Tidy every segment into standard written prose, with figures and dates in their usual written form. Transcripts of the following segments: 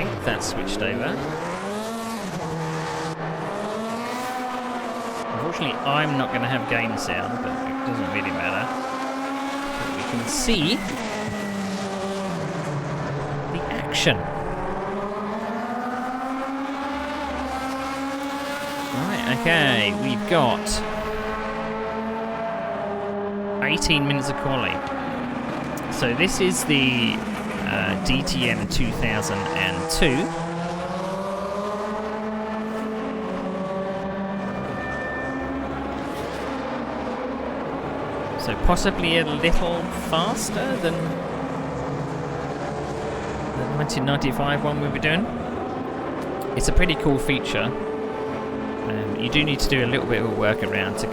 think that's switched over. Unfortunately, I'm not going to have game sound, but it doesn't really matter. But we can see the action. Right, okay, we've got 18 minutes of quali. So this is the DTM 2002. So possibly a little faster than the 1995 one we were doing. It's a pretty cool feature. You do need to do a little bit of a workaround to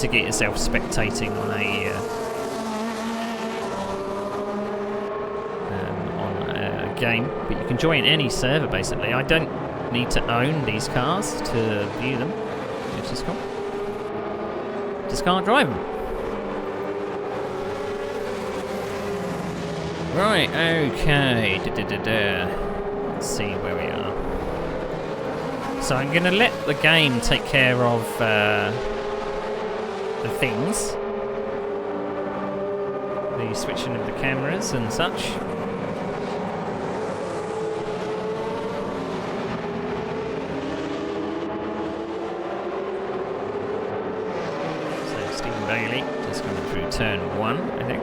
get yourself spectating on a game, but you can join any server basically. I don't need to own these cars to view them, which is cool. Just can't drive them. Right, okay. Let's see where we are. So I'm going to let the game take care of the things. The switching of the cameras and such. So Stephen Bailey just coming through turn 1, I think.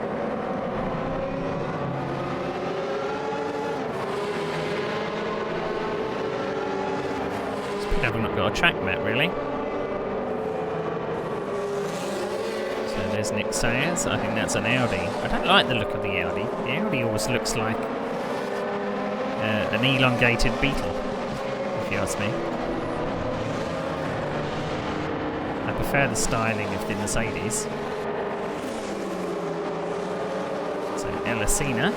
I've not got a track map really. So there's Nick Sayers. I think that's an Audi. I don't like the look of the Audi. The Audi always looks like an elongated Beetle, if you ask me. I prefer the styling of the Mercedes. So Elisina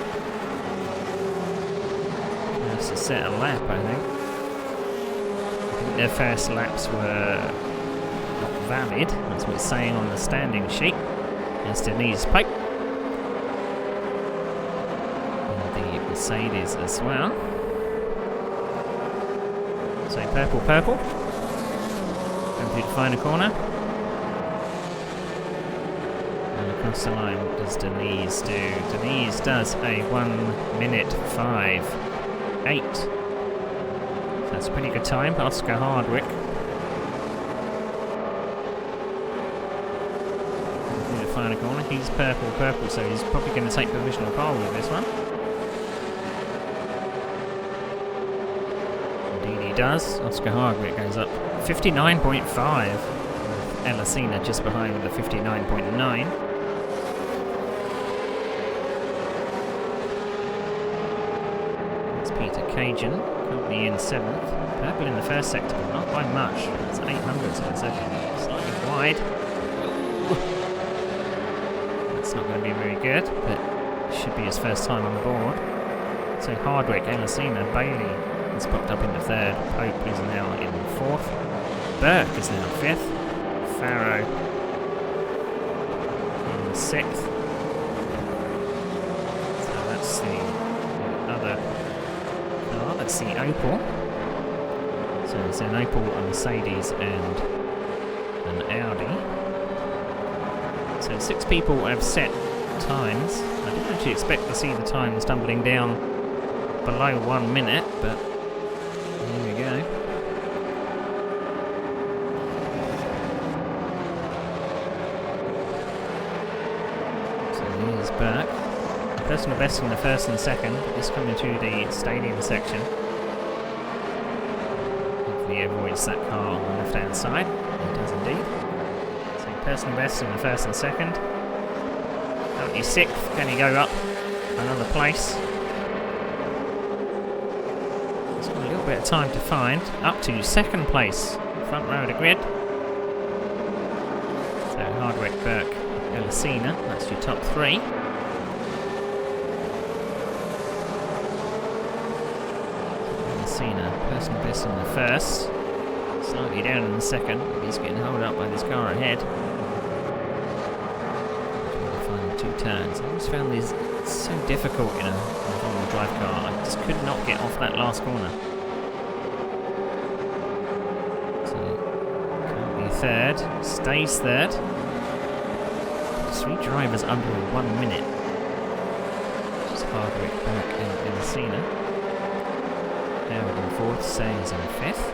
has to set a lap, I think. Their first laps were not valid, that's what it's saying on the standing sheet. There's Denise Pipe. And the Mercedes as well. So purple. Going through the final corner. And across the line, what does Denise do? Denise does a 1:05.8. That's a pretty good time. Oscar Hardwick. In the final corner, he's purple, so he's probably going to take provisional pole with this one. Indeed he does. Oscar Hardwick goes up 59.5. With Elisina just behind with a 59.9. That's Peter Cajun. Currently in 7th. Purple in the first sector, but not by much. It's 800s in second. Slightly wide. Ooh. That's not going to be very good, but it should be his first time on the board. So Hardwick, Elisina, Bailey has popped up into 3rd. Pope is now in 4th. Burke is now 5th. Farrow in 6th. So that's the other. Let's see, Opel. So it's an Opel, a Mercedes, and an Audi. So 6 people have set times. I didn't actually expect to see the times tumbling down below 1 minute, but here we go. So here's Burke. Personal best in the first and second. Just coming through the stadium section. Hopefully he avoids that car on the left hand side. He does indeed. So personal best in the first and second. Currently 6th. Can he go up another place? It's got a little bit of time to find. Up to 2nd place. Front row of the grid. So Hardwick, Burke, Elisina. That's your top 3. Personal best in the first, slightly down in the second, but he's getting held up by this car ahead. The final 2 turns. I always found these so so difficult in a four-wheel drive car. I just could not get off that last corner. So, currently third, stays third. 3 drivers under 1 minute. Which is Hardwick, Burke and Cena. Howard in fourth, Sayers in fifth.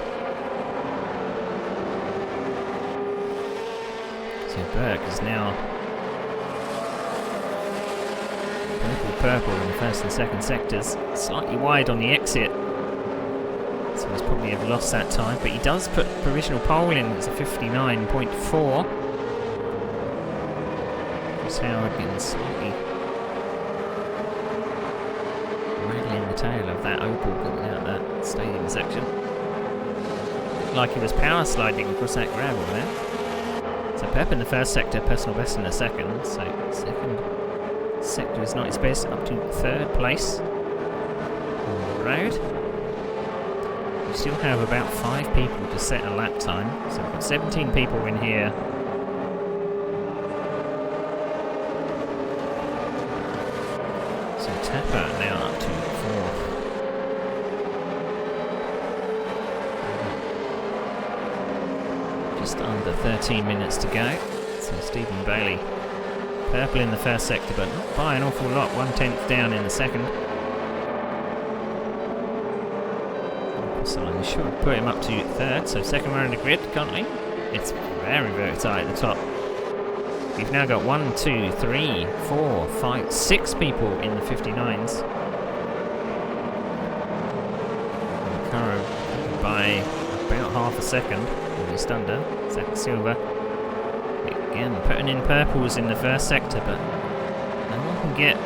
So Burke is now purple in the first and second sectors, slightly wide on the exit, so he's probably have lost that time, but he does put provisional pole in. It's a 59.4. Chris Howard getting slightly rattling the tail of that Opel coming out that stadium section. Looked like he was power sliding across that gravel there. So Pep in the first sector, personal best in the second, so second sector is not his best, up to third place on the road. We still have about 5 people to set a lap time, so we've got 17 people in here. So Tapper now up to 4th. Just under 13 minutes to go. So Stephen Bailey, purple in the first sector, but not by an awful lot. 1/10 down in the second. So I should put him up to third. So second row in the grid currently. It's very, very tight at the top. We've now got 1, 2, 3, 4, 5, 6 people in the 59s. Caro by about half a second, or just under. Zach Silva again putting in purples in the first sector, but no one can get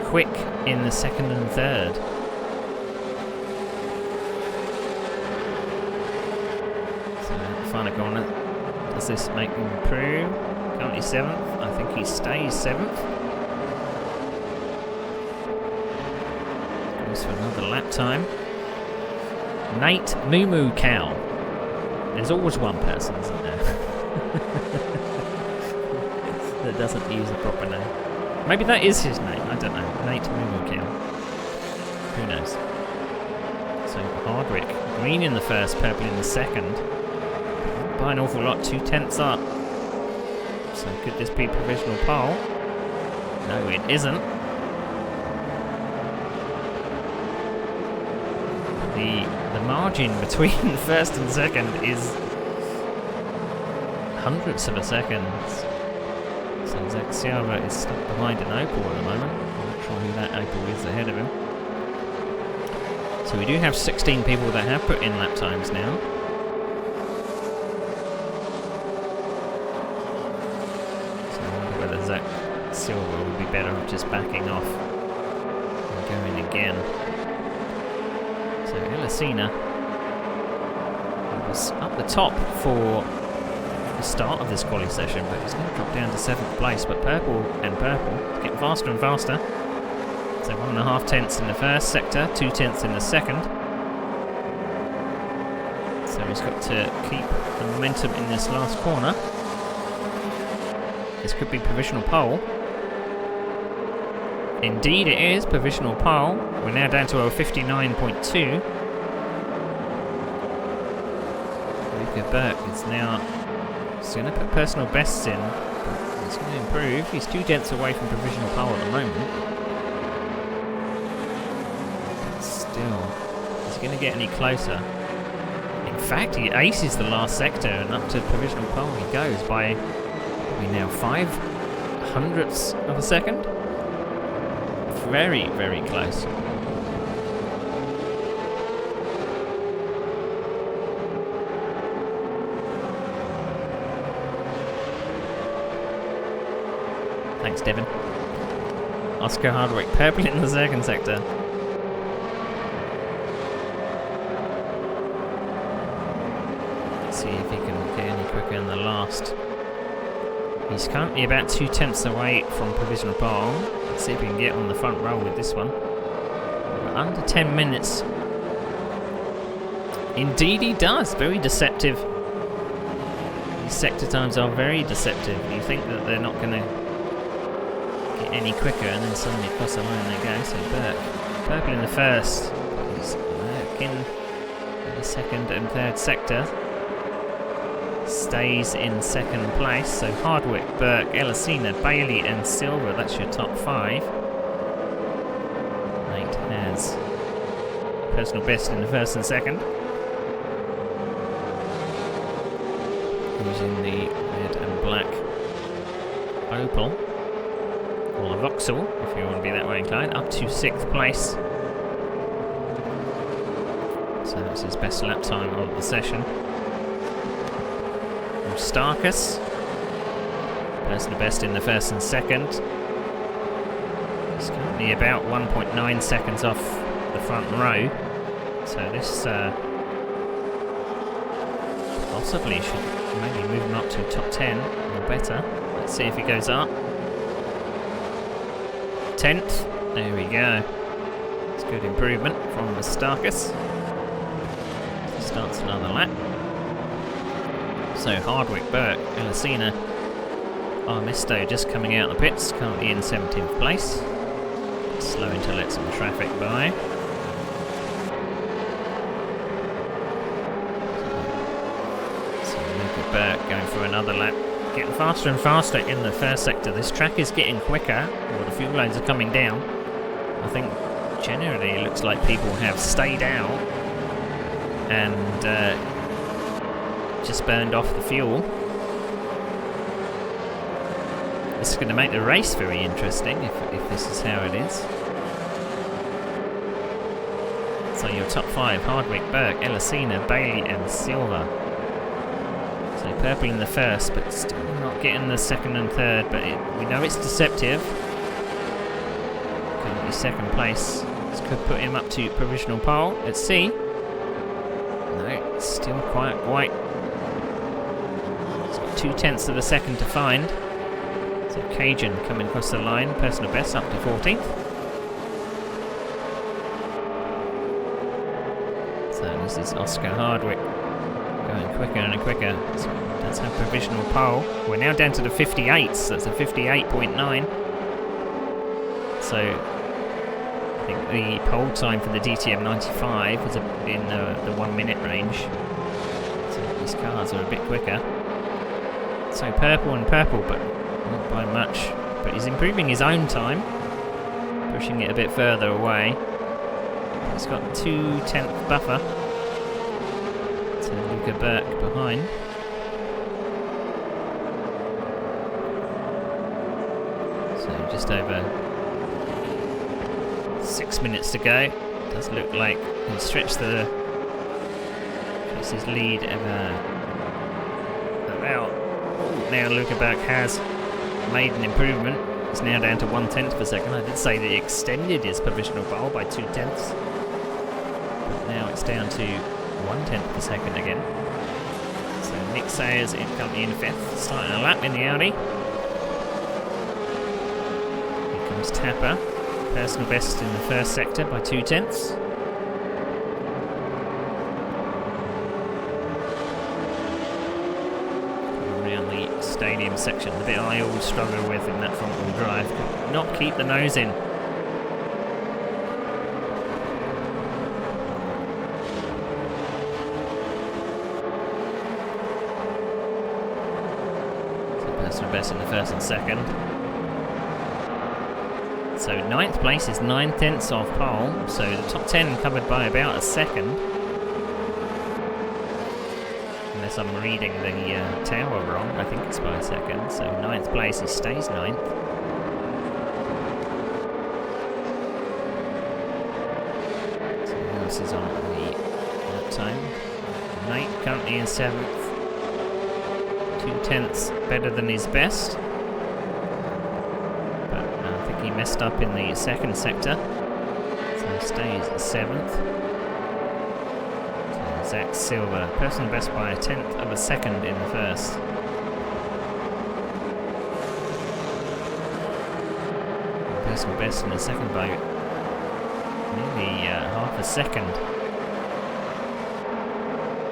quick in the second and third. So the final corner, does this make him improve? Currently 7th. I think he stays 7th. Goes for another lap time. Nate Moo Cow. There's always one person, isn't there? That doesn't use a proper name. Maybe that is his name, I don't know. Nate Mumukel. Who knows? So Hardwick, green in the first, purple in the second. By an awful lot, 2/10 up. So could this be provisional pole? No, it isn't. The margin between first and second is hundredths of a second. So Zach Silva is stuck behind an Opel at the moment. I'm not sure who that Opel is ahead of him. So we do have 16 people that have put in lap times now. So I wonder whether Zach Silva would be better off just backing off and going again. So Elisina was up the top for the start of this quali session, but he's now dropped down to 7th place. But purple is getting faster and faster. So 1.5 tenths in the first sector, 2 tenths in the second. So he's got to keep the momentum in this last corner. This could be provisional pole. Indeed it is provisional pole. We're now down to a 59.2. Luca Burke is now going to put personal bests in, but he's going to improve. He's 2 tenths away from provisional pole at the moment. But still, is he going to get any closer? In fact, he aces the last sector and up to provisional pole he goes by now 5 hundredths of a second. Very, very close. Thanks, Devon. Oscar Hardwick, purple in the second sector. Let's see if he can get any quicker in the last. He's currently about 2 tenths away from provisional pole. Let's see if we can get on the front row with this one. We're under 10 minutes. Indeed he does. Very deceptive. These sector times are very deceptive. You think that they're not going to get any quicker, and then suddenly across the line they go. So Burke, purple in the first. He's in the second and third sector. Stays in second place. So Hardwick, Burke, Elisina, Bailey, and Silver. That's your top 5. Nate has personal best in the first and second. Using the red and black Opal, or the Vauxhall, if you want to be that way inclined, up to 6th place. So that's his best lap time of the session. Starkus, personal best in the first and second. He's currently about 1.9 seconds off the front row. So this possibly should maybe move him up to top 10 or better. Let's see if he goes up. 10th. There we go. It's good improvement from Starkus. Starts another lap. So Hardwick, Burke, Elisina, Armisto just coming out of the pits, currently in 17th place. Slowing to let some traffic by. So Luca Burke going for another lap, getting faster and faster in the first sector. This track is getting quicker, or the fuel loads are coming down. I think generally it looks like people have stayed out and just burned off the fuel. This is going to make the race very interesting if this is how it is. So your top 5, Hardwick, Burke, Elisina, Bailey and Silver. So purple in the first, but still not getting the second and third, but we know it's deceptive. Currently second place. This could put him up to provisional pole. Let's see. No, it's still quite white. 2/10 of a second to find. So Cajun coming across the line, personal best up to 14th. So this is Oscar Hardwick going quicker and quicker. So let's have provisional pole. We're now down to the 58s, that's a 58.9. So I think the pole time for the DTM 95 was in the 1 minute range. So these cars are a bit quicker. So purple and purple, but not by much. But he's improving his own time, pushing it a bit further away. He's got 2/10 buffer to Luca Burke behind. So just over 6 minutes to go. Does look like he'll stretch his lead about. Now Luca Burke has made an improvement. It's now down to 1/10 of a second. I did say that he extended his provisional pole by 2/10. But now it's down to 1/10 of a second again. So Nick Sayers currently in 5th, starting a lap in the Audi. Here comes Tapper. Personal best in the first sector by 2/10. Stadium section, the bit I always struggle with in that front wheel drive, could not keep the nose in. So personal best in the first and second. So 9th place is 9/10 off pole, so the top 10 covered by about a second. Unless I'm reading the tower wrong, I think it's by a second. So 9th place, he stays 9th. So who else is on the lap time? Nate currently in 7th. 2/10 better than his best. But I think he messed up in the second sector. So he stays 7th. Zach Silver, personal best by 1/10 of a second in the first. Personal best in the second by nearly half a second.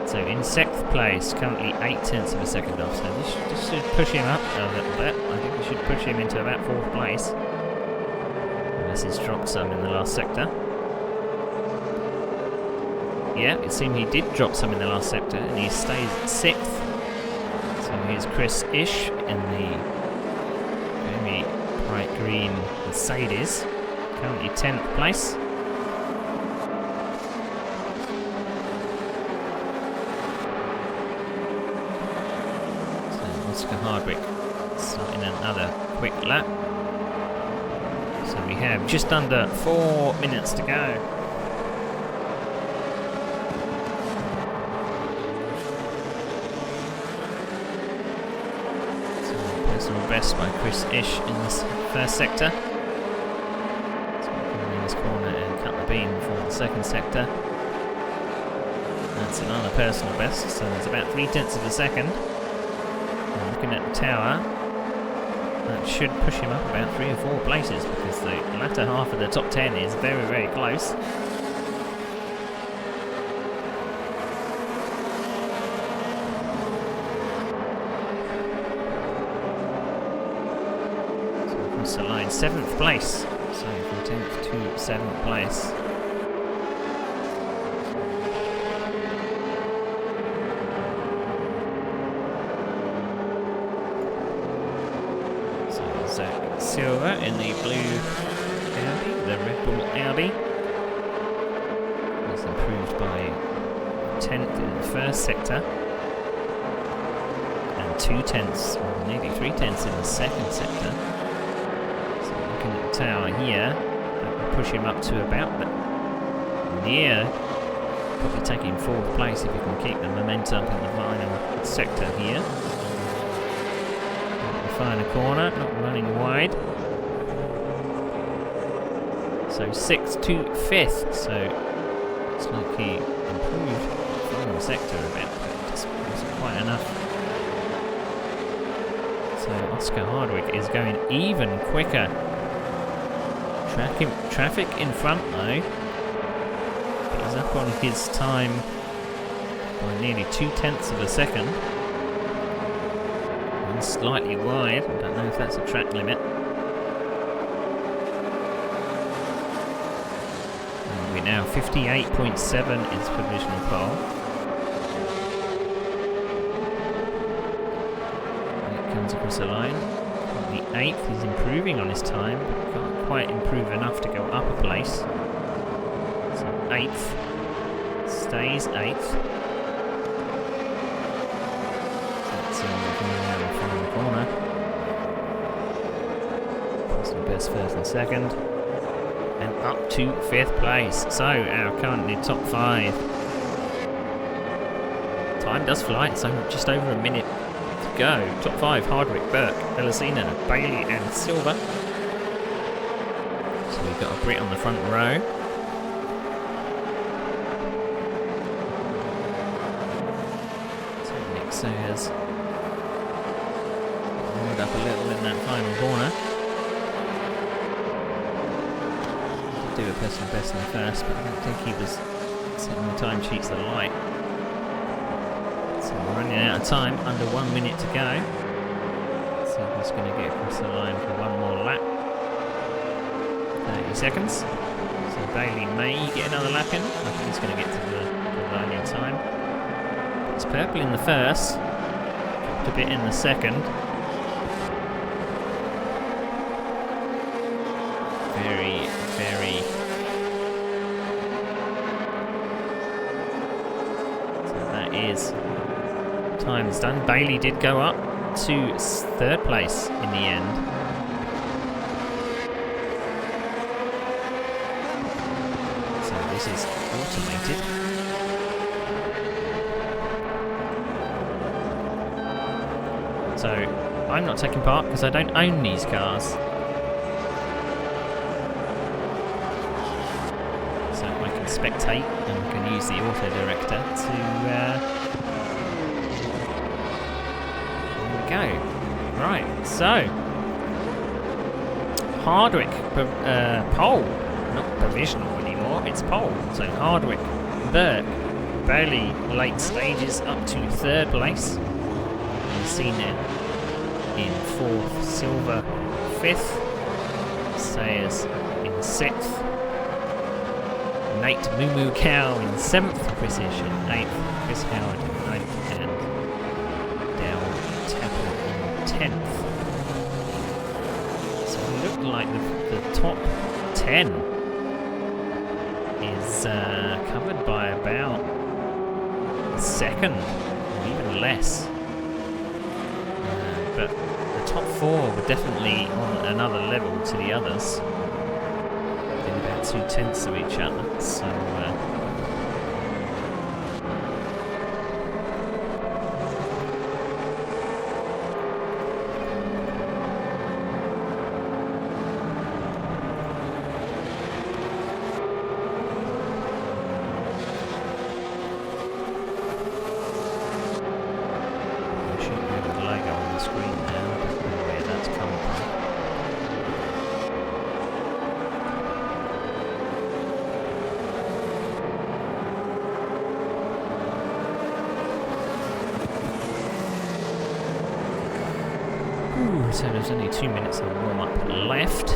So in 6th place, currently 8/10 of a second off. So this should push him up a little bit. I think we should push him into about 4th place. unless he's dropped some in the last sector. Yeah, it seemed he did drop some in the last sector, and he stays at 6th. So here's Chris Ish in the very bright green Mercedes, currently 10th place. So Oscar Hardwick starting another quick lap. So we have just under 4 minutes to go. Best by Chris Ish in this first sector. So come in this corner and cut the beam for the second sector. That's another personal best, so there's about 3/10 of a second. And looking at the tower, that should push him up about 3 or 4 places because the latter half of the top 10 is very, very close. The line 7th place, so from 10th to 7th place. So Zach Silver in the blue Audi, the Red Bull Audi, was improved by 10th in the first sector and 2/10, or nearly 3/10 in the second sector. Tower here, that will push him up to about near, probably taking 4th place if you can keep the momentum in the final sector here. The final corner, not running wide. So 6th to 5th, so it's like he improved the final sector a bit, but it just wasn't quite enough. So Oscar Hardwick is going even quicker. Traffic in front though, but he's up on his time by nearly 2/10 of a second. And slightly wide, I don't know if that's a track limit. And we're now 58.7 is provisional pole. And it comes across the line. The 8th, he's improving on his time, but can't quite improve enough to go up a place. So 8th, stays 8th. That's coming around the final corner. Personal best 1st and 2nd. And up to 5th place. So our currently top 5. Time does fly, so just over a minute to go. Top 5, Hardwick, Burke, Elisina, Bailey and Silver. So we've got a Brit on the front row. So Nick Sayers moved up a little in that final corner. Did do a personal best in the first, but I don't think he was setting the time sheets alight. So we're running out of time, under 1 minute to go. So he's going to get across the line for one more lap. 30 seconds. So Bailey may get another lap in. I think he's going to get to the line in time. It's purple in the first, dropped a bit in the second. Very, very. So that is time's done. Bailey did go up to 3rd place in the end. So this is automated. So I'm not taking part because I don't own these cars. So I can spectate and can use the auto director to go. Right, so Hardwick pole, not provisional anymore, it's pole. So Hardwick, Burke, Bailey late stages up to 3rd place. You've seen it in 4th, Silver 5th, Sayers in 6th. Nate Moo Cow in 7th. Chris Ish in 8th. Chris Howard in 9th. And Dale Tapper in 10th. So it looked like the top 10 is covered by about a second, or even less. But the top 4 were definitely on another level to the others, in about 2/10 of each other. So so there's only 2 minutes of warm-up left.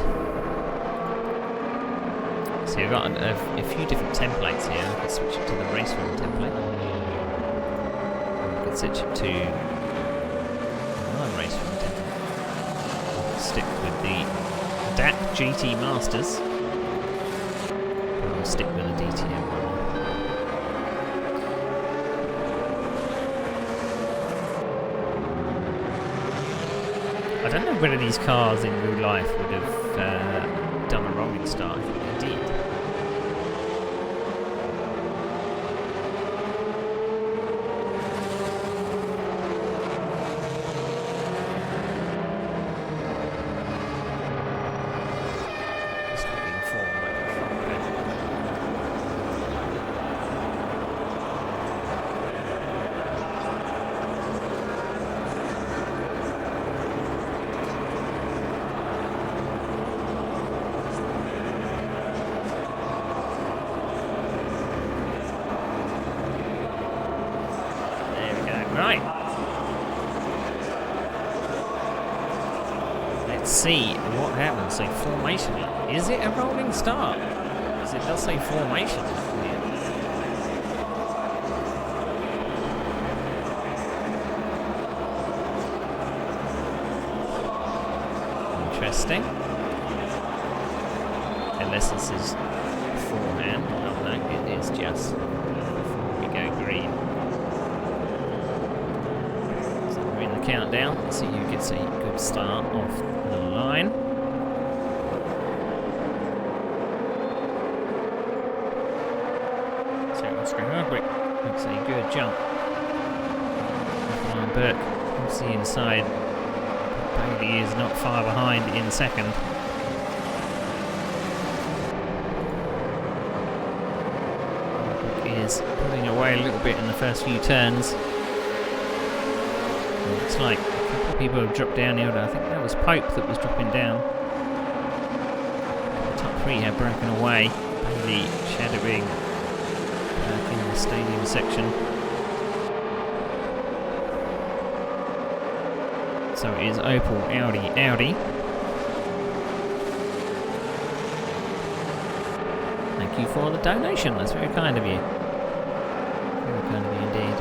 So you've got a few different templates here. I can switch it to the race room template. I can switch it to another race room template. I'll stick with the DAC GT Masters. I'll stick with the DTM one. I don't know whether these cars in real life would have done a rolling start. I think they did. Just looking for Right. Let's see what happens. So formation. Is it a rolling start? Because it does say formation. Interesting. Unless this is forehand. Oh no, it is just before we go green. Countdown, so you get a good start off the line. So Oscar Hardwick makes a good jump. Ryan Burke comes the inside. Bailey is not far behind in second. Hardwick is pulling away a little bit in the first few turns. Looks like a couple of people have dropped down here. I think that was Pope that was dropping down. The top 3 have broken away. Bailey shadowing back in the stadium section. So it is Opel, Audi. Thank you for the donation. That's very kind of you. Very kind of you indeed.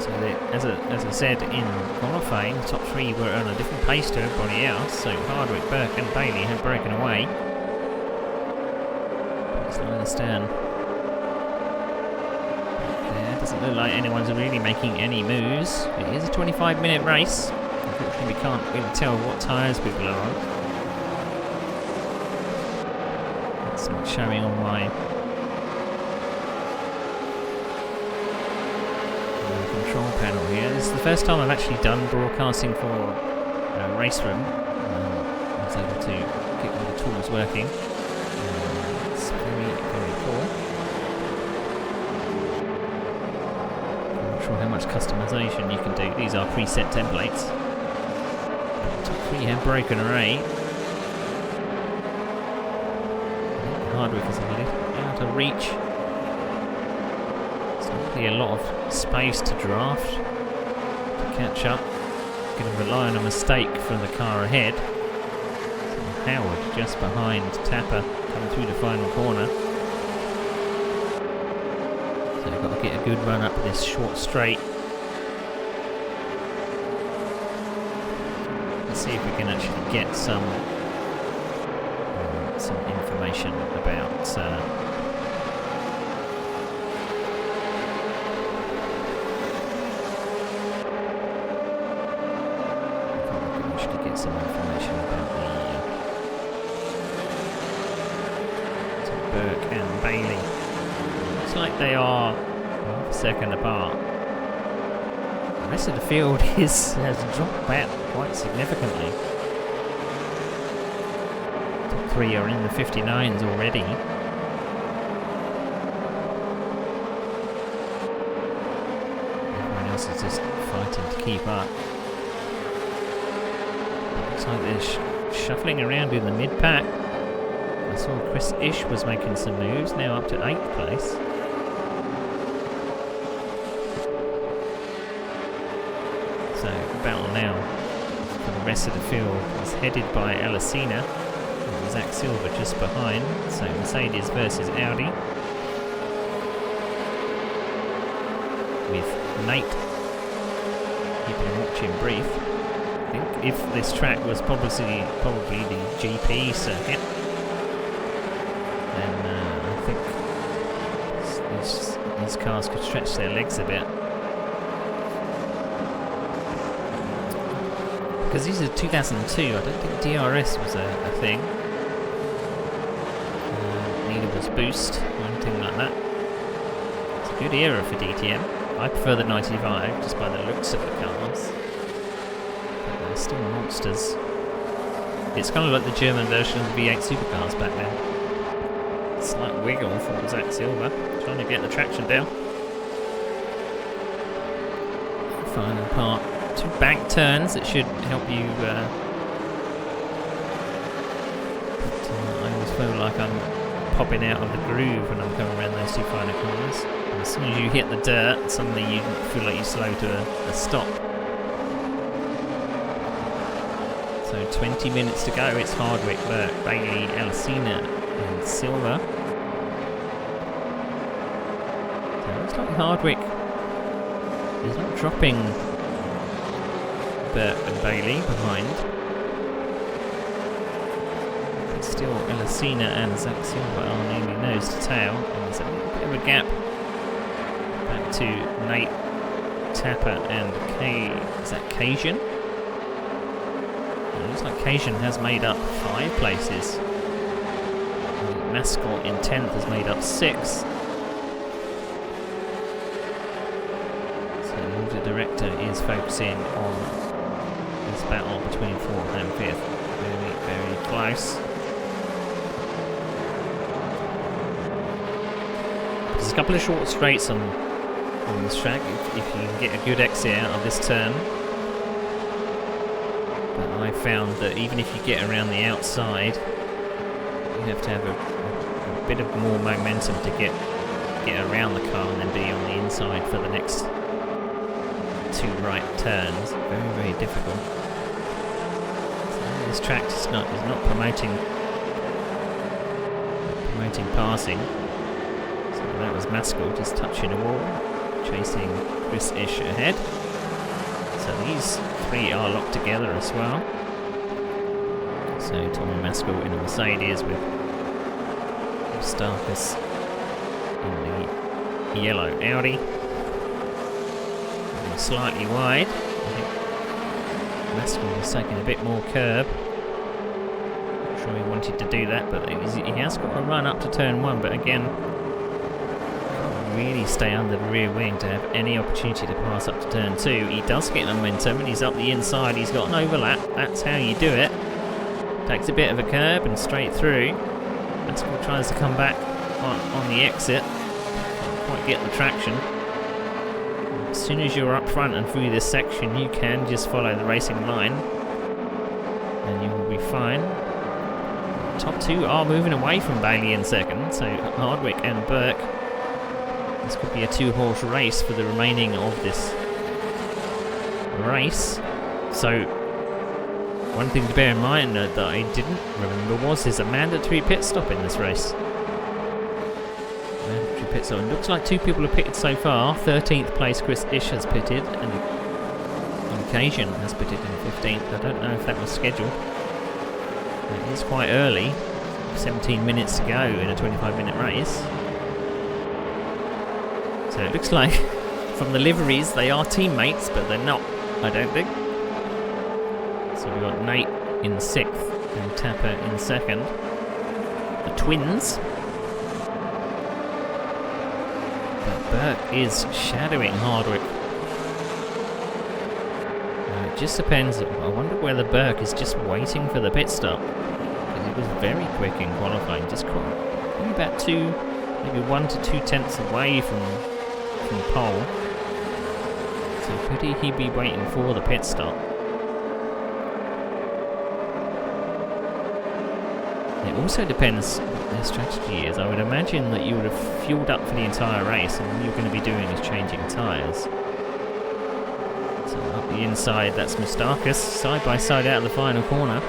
So as I said in qualifying, the top 3 were on a different pace to everybody else. So Hardwick, Burke and Bailey have broken away. It's not understand. There doesn't look like anyone's really making any moves. It is a 25-minute race. Unfortunately, we can't really tell what tyres people are on. It's not showing on my control panel here. This is the first time I've actually done broadcasting for Race Room. I was able to get all the tools working. It's very, very cool. I'm not sure how much customization you can do. These are preset templates. The top 3 have broken away. Hardwick is a little out of reach. A lot of space to draft, to catch up. Going to rely on a mistake from the car ahead. So Howard just behind Tapper coming through the final corner. So we've got to get a good run up this short straight. Let's see if we can actually get some information about some information about the Burke and Bailey. Looks like they are a second apart. The rest of the field has dropped back quite significantly. Top three are in the 59s already. Everyone else is just fighting to keep up. Like they're shuffling around in the mid-pack. I saw Chris Ish was making some moves, now up to 8th place. So the battle now for the rest of the field is headed by Alesina and Zach Silver just behind. So Mercedes versus Audi, with Nate keeping watching brief. I think if this track was probably the GP circuit, then I think these cars could stretch their legs a bit. Because these are 2002, I don't think DRS was a thing. Neither was Boost or anything like that. It's a good era for DTM. I prefer the 95 just by the looks of the cars. Still monsters. It's kind of like the German version of the V8 supercars back then. Slight wiggle for Zach Silver, trying to get the traction down. Final part, 2 bank turns that should help you. I always feel like I'm popping out of the groove when I'm coming around those 2 final corners. And as soon as you hit the dirt, suddenly you feel like you slow to a stop. So 20 minutes to go. It's Hardwick, Burke, Bailey, Alesina and Silver. So it looks like Hardwick is not dropping Burke and Bailey behind. But still Alesina and Zach Silver are nearly nose to tail. And there's a little bit of a gap back to Nate, Tapper and is that Cajun? Looks like Cajun has made up 5 places. Mascot in 10th has made up 6. So the auto director is focusing on this battle between 4th and 5th. Very, very close. There's a couple of short straights on this track if you can get a good exit out of this turn. I found that even if you get around the outside, you have to have a bit of more momentum to get around the car and then be on the inside for the next 2 right turns. Very, very difficult. So this track is not promoting passing. So that was Maskell just touching a wall, chasing Chris Ish ahead. So these 3 are locked together as well. So Tommy Maskell in a Mercedes with Starkus in the yellow Audi. And slightly wide. I think Maskell was taking a bit more curb. Not sure he wanted to do that, but he has got a run up to turn 1, but again, really stay under the rear wing to have any opportunity to pass up to turn 2. He does get momentum and he's up the inside. He's got an overlap. That's how you do it. Takes a bit of a curb and straight through. Maskell tries to come back on the exit. Can't quite get the traction. As soon as you're up front and through this section, you can just follow the racing line and you will be fine. Top 2 are moving away from Bailey in second, so Hardwick and Burke. This could be a 2-horse race for the remaining of this race. So One thing to bear in mind that I didn't remember was there's a mandatory pit stop in this race. Mandatory pit stop. It looks like 2 people have pitted so far. 13th place Chris Ish has pitted, and on occasion has pitted in 15th. I don't know if that was scheduled. It is quite early. 17 minutes to go in a 25-minute race. So it looks like from the liveries they are teammates, but they're not, I don't think. So we've got Nate in 6th and Tapper in 2nd. The twins. But Burke is shadowing Hardwick. It just depends. I wonder whether Burke is just waiting for the pit stop. Because he was very quick in qualifying. Just maybe about 1 to 2 tenths away from pole. So could he be waiting for the pit stop? It also depends what their strategy is. I would imagine that you would have fueled up for the entire race and all you're going to be doing is changing tyres. So up the inside, that's Moustakis, side by side out of the final corner.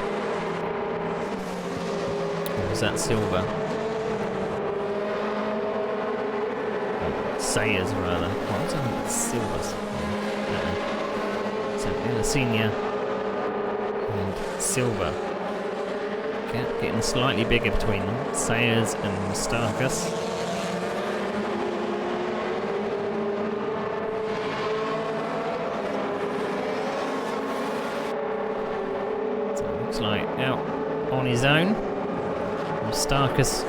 Or was that Silver? Sayers rather. What was it? Silvers. So Ella Senior and Silver. Gap getting slightly bigger between them. Sayers and Moustakis. So it looks like out on his own. Moustakis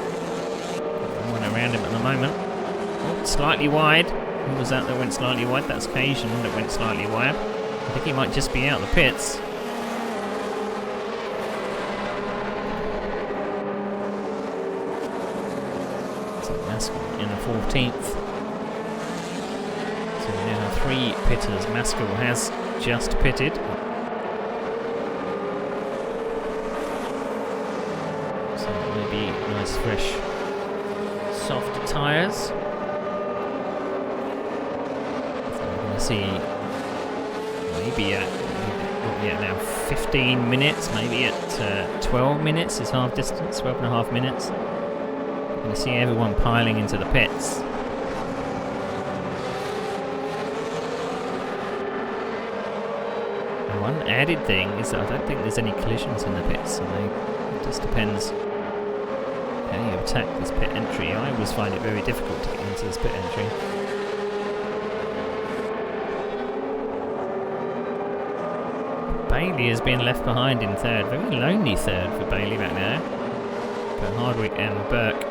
one around him at the moment. Oh, slightly wide. Who was that went slightly wide? That's Cajun that went slightly wide. I think he might just be out of the pits. So Maskell in the 14th. So we now have 3 pitters. Maskell has just pitted. So maybe nice fresh soft tyres. See, maybe at now 15 minutes, maybe at 12 minutes is half distance, 12 and a half minutes. You're going to see everyone piling into the pits. And one added thing is that I don't think there's any collisions in the pits, so it just depends how you attack this pit entry. I always find it very difficult to get into this pit entry. Bailey has been left behind in 3rd. Very lonely 3rd for Bailey back there. But Hardwick and Burke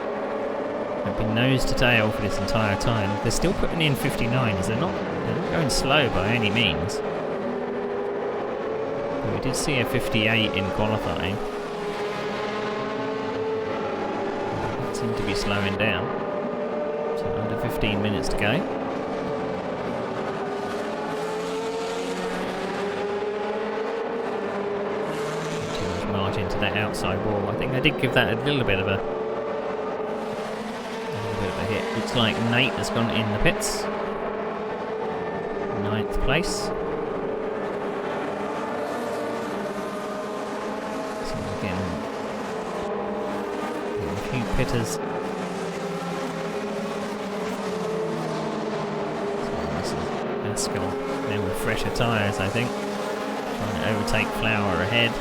have been nose to tail for this entire time. They're still putting in 59s. They're not going slow by any means. But we did see a 58 in qualifying. They seem to be slowing down. So under 15 minutes to go. Into that outside wall. I think I did give that a little bit of a hit. Looks like Nate has gone in the pits. 9th place. So again, a few pitters. So this is Maskell now with fresher tyres, I think. Trying to overtake Flower ahead.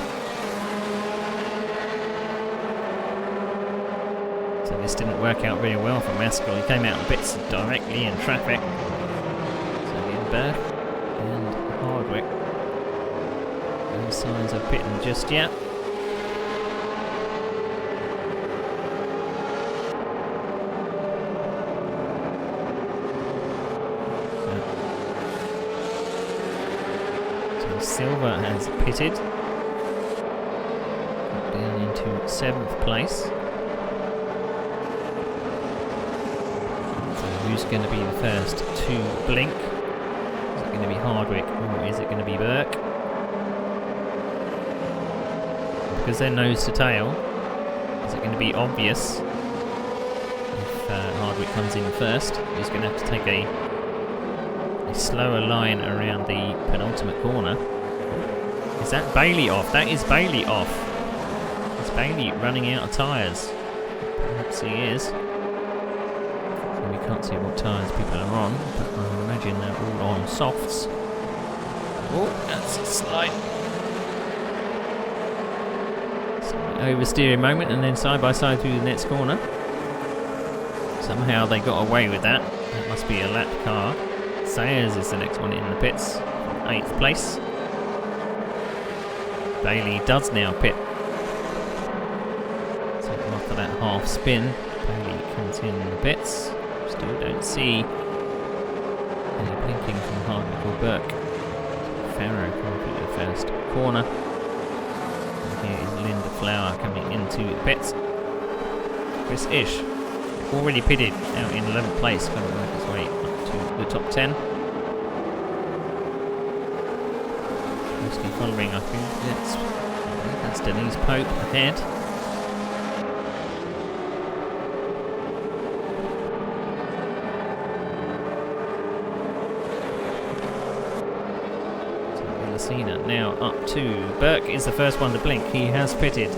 This didn't work out very well for Maskell. He came out of the pits directly in traffic. So again, Burke and Hardwick. No signs of pitting just yet. So Silver has pitted. Down into 7th place. Who's going to be the first to blink? Is it going to be Hardwick or is it going to be Burke? Because they're nose to tail, is it going to be obvious if Hardwick comes in first? He's going to have to take a slower line around the penultimate corner. Is that Bailey off? That is Bailey off. Is Bailey running out of tyres? Perhaps he is. So we can't see what tyres people are on, but I imagine they're all on softs. Oh, that's a slight oversteering moment, and then side by side through the next corner. Somehow they got away with that. That must be a lap car. Sayers is the next one in the pits, 8th place. Bailey does now pit. So after that half spin, Bailey comes in the pits. Still don't see any blinking from Hardwick or Burke. Farrow coming through the first corner. And here is Linda Flower coming into the pits. Chris Ish, already pitted, now in 11th place, going to work his way up to the top 10. Mostly following, I think that's Denise Pope ahead. Now up to Burke is the first one to blink. He has pitted.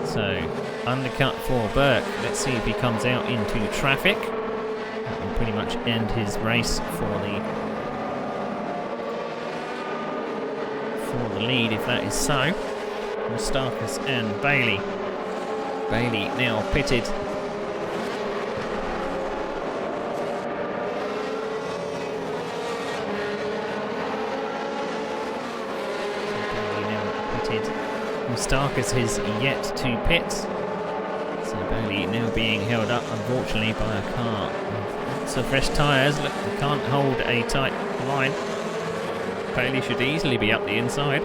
So undercut for Burke. Let's see if he comes out into traffic. That will pretty much end his race for the lead if that is so. Mustakis and Bailey. Bailey now pitted. Mustakis is yet to pit. So Bailey now being held up, unfortunately, by a car. So fresh tyres. Look, they can't hold a tight line. Bailey should easily be up the inside.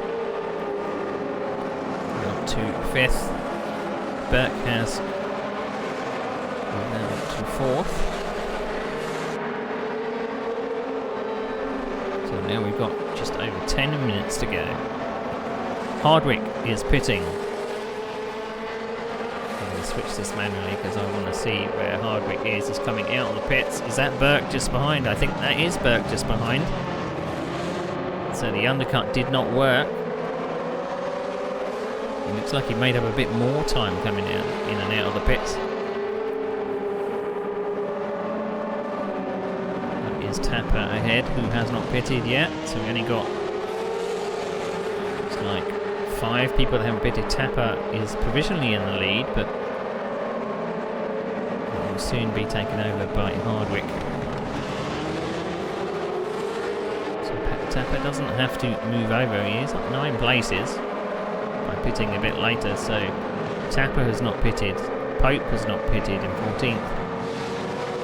Up to 5th. Burke has now up to 4th. So now we've got just over 10 minutes to go. Hardwick is pitting. I'm going to switch this manually because I want to see where Hardwick is. He's coming out of the pits. Is that Burke just behind? I think that is Burke just behind. So the undercut did not work. It looks like he made up a bit more time coming in and out of the pits. That is Tapper ahead, who has not pitted yet. So we only got, looks like, 5 people that haven't pitted. Tapper is provisionally in the lead, but will soon be taken over by Hardwick. So Tapper doesn't have to move over. He is up 9 places by pitting a bit later. So Tapper has not pitted. Pope has not pitted in 14th.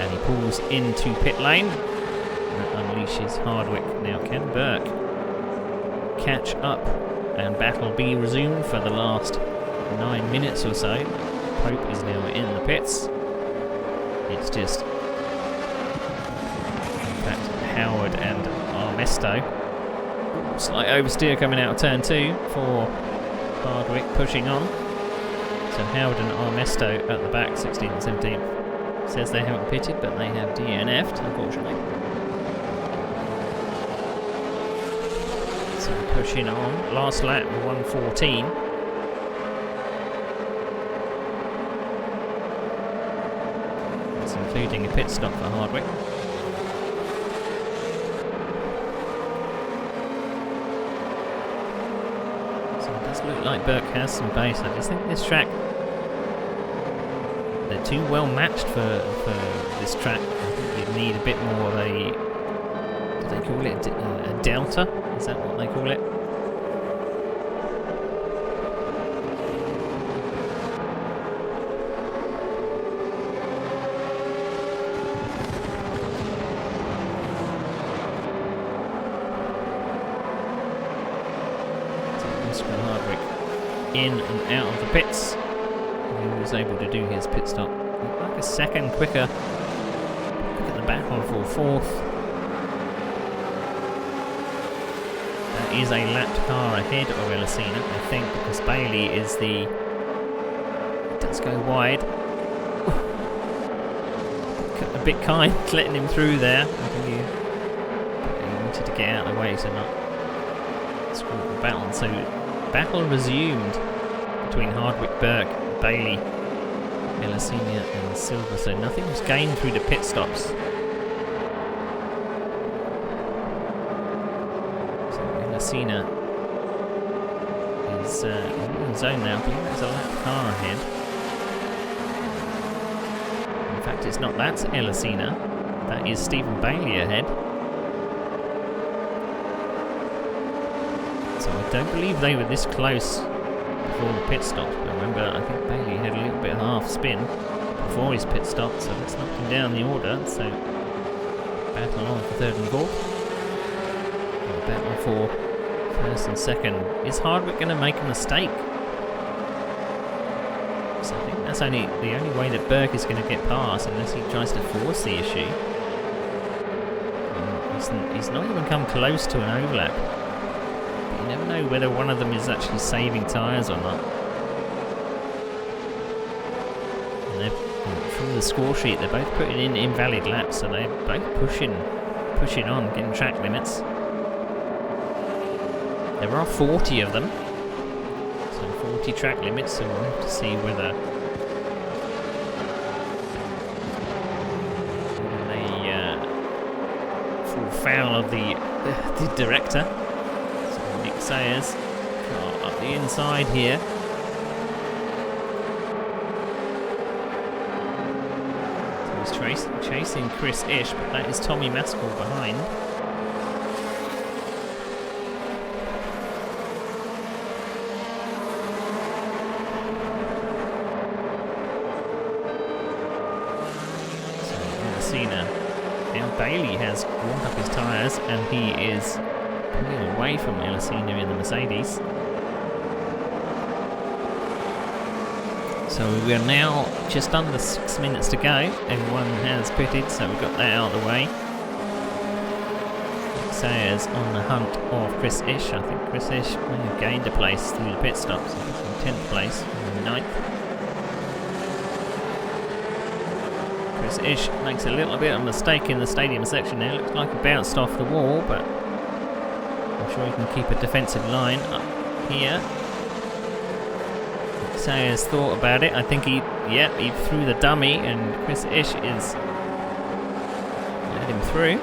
And he pulls into pit lane. That unleashes Hardwick. Now can Burke catch up and battle be resumed for the last 9 minutes or so? Pope is now in the pits. It's just, in fact, Howard and Armesto. Slight oversteer coming out of turn 2 for Hardwick, pushing on. So Howard and Armesto at the back, 16th and 17th. Says they haven't pitted, but they have DNF'd, unfortunately. So pushing on. Last lap, 1:14. That's including a pit stop for Hardwick. So it does look like Burke has some pace. I just think this track, they're too well matched for this track. I think you'd need a bit more of a, do they call it a delta? Is that what they call it? Hardwick in and out of the pits. He was able to do his pit stop like a second quicker. Look at the battle for 4th. That is a lapped car ahead of Elisina, I think, because Bailey is the... It does go wide. A bit kind, letting him through there. I think he wanted to get out of the way to not squad battle. So battle resumed between Hardwick, Burke, Bailey, Elisina and Silver. So nothing was gained through the pit stops. So Elisina is in the zone now. I believe there's a lap car ahead. In fact, it's not. That's Elisina. That is Stephen Bailey ahead. So I don't believe they were this close before the pit stop. But remember, I think Bailey had a little bit of half spin before his pit stop, so that's knocked him down the order. So battle on for third and fourth. Or battle for first and second. Is Hardwick going to make a mistake? So I think that's the only way that Burke is going to get past, unless he tries to force the issue. He's not even come close to an overlap. But you never know whether one of them is actually saving tyres or not. And they're, from the score sheet, they're both putting in invalid laps, so they're both pushing on, getting track limits. There are 40 of them, so 40 track limits, so we'll have to see whether they fall foul of the director. So Nick Sayers up the inside here. So he's chasing Chris Ish, but that is Tommy Maskell behind. Now Bailey has warmed up his tyres and he is pulling away from Elisina in the Mercedes. So we are now just under 6 minutes to go. Everyone has pitted, so we've got that out of the way. Sayers on the hunt of Chris Ish. I think Chris Ish may have gained a place through the pit stops. He's in 10th place, in 9th. Chris Ish makes a little bit of a mistake in the stadium section there. Looks like he bounced off the wall, but I'm sure he can keep a defensive line up here. Sayers thought about it. I think he threw the dummy, and Chris Ish is let him through.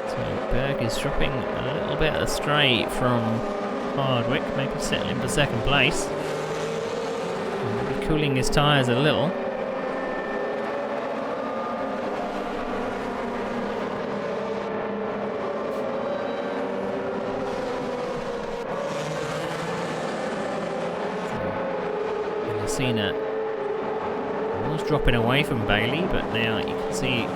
So Berg is dropping a little bit astray from Hardwick, maybe settling for second place. Cooling his tyres a little. Elisina was dropping away from Bailey, but now you can see the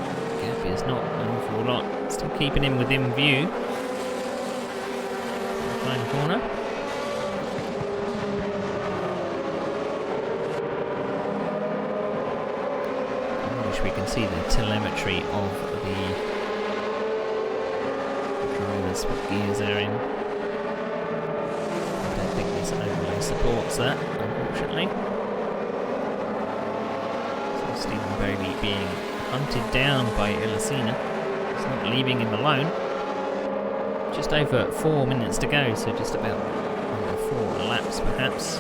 gap is not an awful lot. Still keeping him within view. Final corner. We can see the telemetry of the drivers, what gears they're in. I don't think this overlay supports that, unfortunately. So Stephen Bailey being hunted down by Elisina. He's not leaving him alone. Just over 4 minutes to go, so just about under 4 laps perhaps.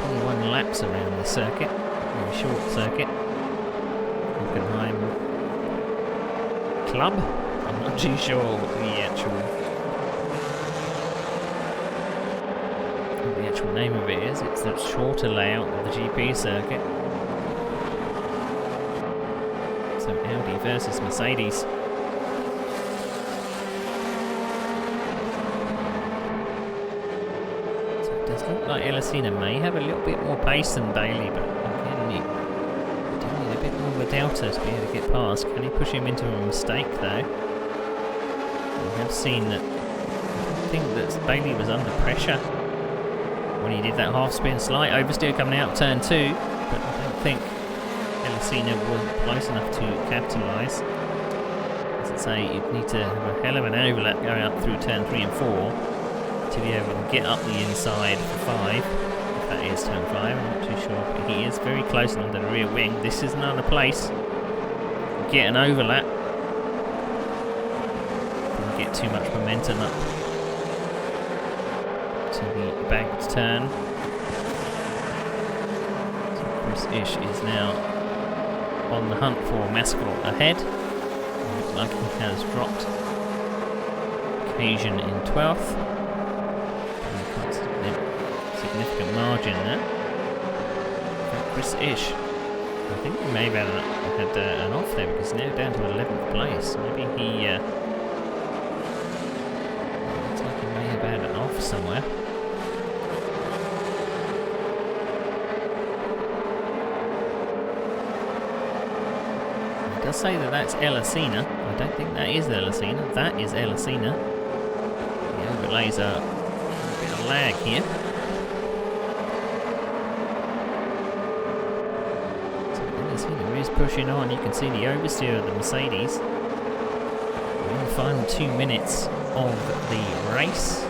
21 laps around the circuit. Very short circuit. Hockenheim Club. I'm not too sure what the actual name of it is. It's the shorter layout of the GP circuit. So Audi versus Mercedes. So it does look like Elisina may have a little bit more pace than Bailey, but a bit more of a delta to be able to get past. Can he push him into a mistake though? We have seen that. I think that Bailey was under pressure when he did that half spin slight oversteer coming out turn 2, but I don't think Elisina wasn't close enough to capitalise. As I say, you'd need to have a hell of an overlap going up through turn 3 and 4 to be able to get up the inside for 5. That is turn 5, I'm not too sure, but he is very close under the rear wing. This is another place. Get an overlap, get too much momentum up to the banked turn. So Chris Ish is now on the hunt for Mascot ahead. Looks like he has dropped Occasion in 12th. Significant margin there. Chris Ish, I think he may have had an off there because he's now down to 11th place. Maybe he looks like he may have had an off somewhere. It does say that that's Elisina. I don't think that is Elisina. That is Elisina. The overlays are a bit of lag here. Pushing on, you can see the oversteer of the Mercedes. We're in the final 2 minutes of the race.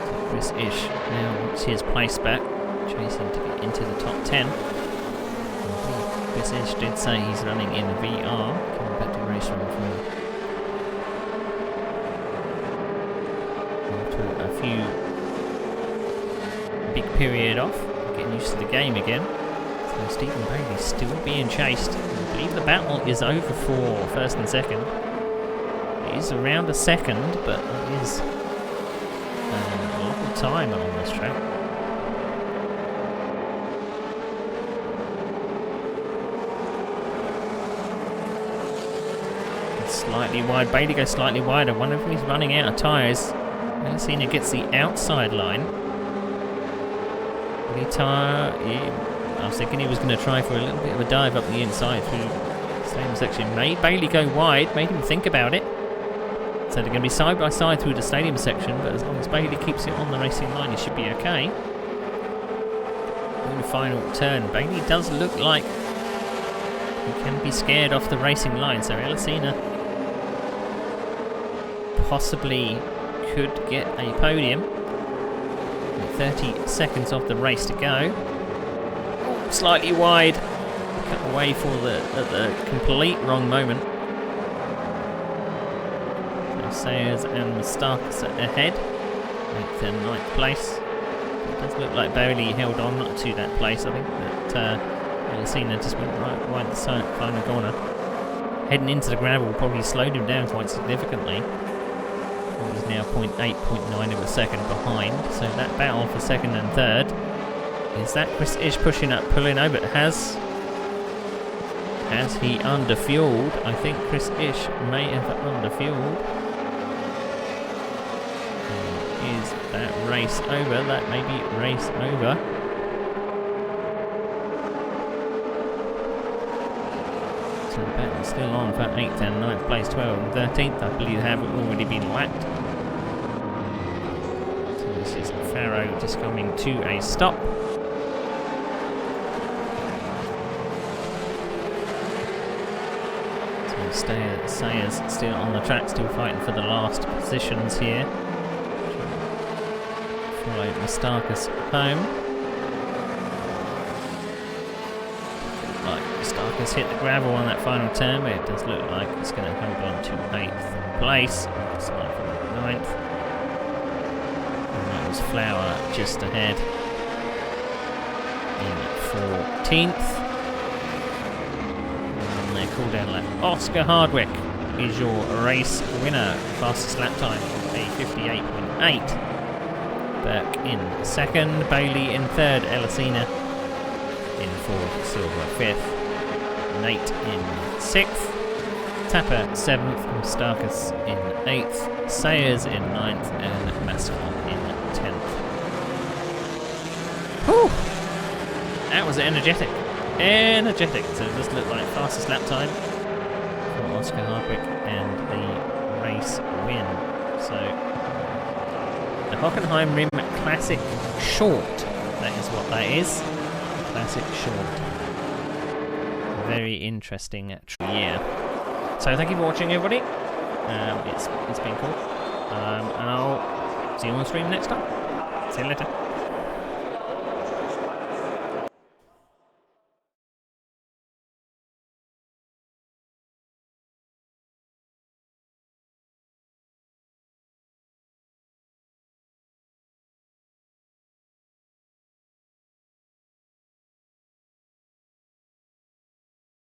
So Chris Ish now wants his place back, chasing to get into the top 10. Chris Ish did say he's running in VR, coming back to race room after a few big period off, getting used to the game again. So Stephen Bailey's still being chased. I believe the battle is over for first and second. It is around a second, but it is a lot of time on this track. It's slightly wide. Bailey goes slightly wide. I wonder if he's running out of tyres. Elisina gets the outside line. I was thinking he was going to try for a little bit of a dive up the inside through the stadium section. Made Bailey go wide, made him think about it. So they're going to be side by side through the stadium section, but as long as Bailey keeps it on the racing line, he should be okay. In the final turn, Bailey does look like he can be scared off the racing line, so Elisina possibly could get a podium. 30 seconds of the race to go. Slightly wide. Cut away for the complete wrong moment. So Sayers and Mustakas ahead. 8th and 9th place. It does look like Bailey held on to that place. I think that Elisina just went right wide the final corner. Heading into the gravel probably slowed him down quite significantly. He's now 0.9 of a second behind, so that battle for second and third. Is that Chris Ish pushing up, pulling over? Has he underfueled? I think Chris Ish may have underfueled. Is that race over? That may be race over. So the battle's still on for 8th and 9th place, 12th and 13th, I believe, have already been lapped. So this is Farrow just coming to a stop. So Sayers still on the track, still fighting for the last positions here. Follow Mustakas home. Mustakas hit the gravel on that final turn, but it does look like it's going to hold on to 8th place. Slide from 9th. And that was Flower just ahead in 14th. And their cool down lap. Oscar Hardwick is your race winner. Fastest lap time of a 58.8. Burke in second, Bailey in third, Elisina in fourth, Silver fifth. Nate in 6th, Tapper 7th, Mustakas in 8th, Sayers in 9th, and Mascot in 10th. Whew! That was energetic. So it just looked like fastest lap time for Oscar Hardwick and the race win. So the Hockenheim Rim Classic Short, that is what that is. Classic Short. Very interesting year. So thank you for watching, everybody. It's been cool. And I'll see you on stream next time. See you later.